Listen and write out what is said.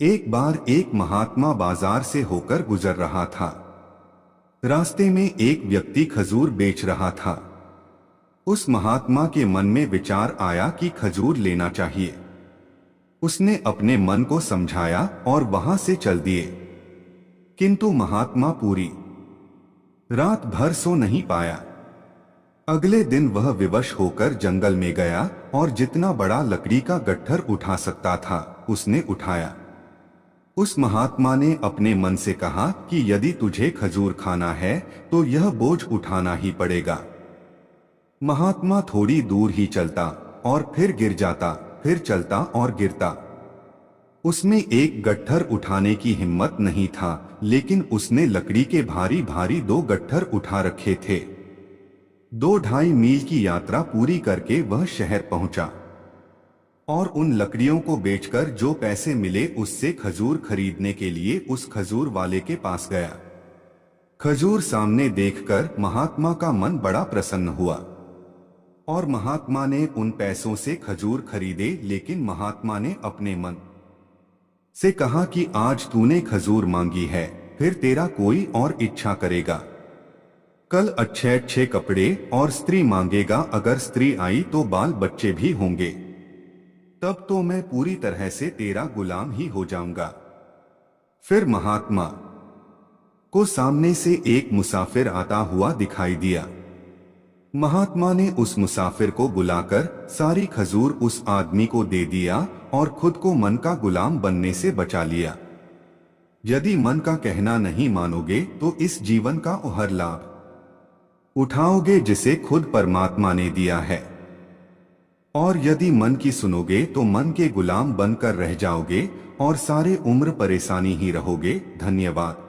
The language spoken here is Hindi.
एक बार एक महात्मा बाजार से होकर गुजर रहा था। रास्ते में एक व्यक्ति खजूर बेच रहा था। उस महात्मा के मन में विचार आया कि खजूर लेना चाहिए। उसने अपने मन को समझाया और वहां से चल दिए। किंतु महात्मा पूरी रात भर सो नहीं पाया। अगले दिन वह विवश होकर जंगल में गया और जितना बड़ा लकड़ी का गट्ठर उठा सकता था उसने उठाया। उस महात्मा ने अपने मन से कहा कि यदि तुझे खजूर खाना है तो यह बोझ उठाना ही पड़ेगा। महात्मा थोड़ी दूर ही चलता और फिर गिर जाता, फिर चलता और गिरता। उसमें एक गट्ठर उठाने की हिम्मत नहीं था, लेकिन उसने लकड़ी के भारी भारी 2 गट्ठर उठा रखे थे। 2-2.5 मील की यात्रा पूरी करके वह शहर पहुंचा और उन लकड़ियों को बेचकर जो पैसे मिले उससे खजूर खरीदने के लिए उस खजूर वाले के पास गया। खजूर सामने देखकर महात्मा का मन बड़ा प्रसन्न हुआ और महात्मा ने उन पैसों से खजूर खरीदे। लेकिन महात्मा ने अपने मन से कहा कि आज तूने खजूर मांगी है, फिर तेरा कोई और इच्छा करेगा। कल अच्छे अच्छे कपड़े और स्त्री मांगेगा, अगर स्त्री आई तो बाल बच्चे भी होंगे, तब तो मैं पूरी तरह से तेरा गुलाम ही हो जाऊंगा। फिर महात्मा को सामने से एक मुसाफिर आता हुआ दिखाई दिया। महात्मा ने उस मुसाफिर को बुलाकर सारी खजूर उस आदमी को दे दिया और खुद को मन का गुलाम बनने से बचा लिया। यदि मन का कहना नहीं मानोगे तो इस जीवन का हर लाभ उठाओगे जिसे खुद परमात्मा ने दिया है, और यदि मन की सुनोगे तो मन के गुलाम बनकर रह जाओगे और सारे उम्र परेशानी ही रहोगे। धन्यवाद।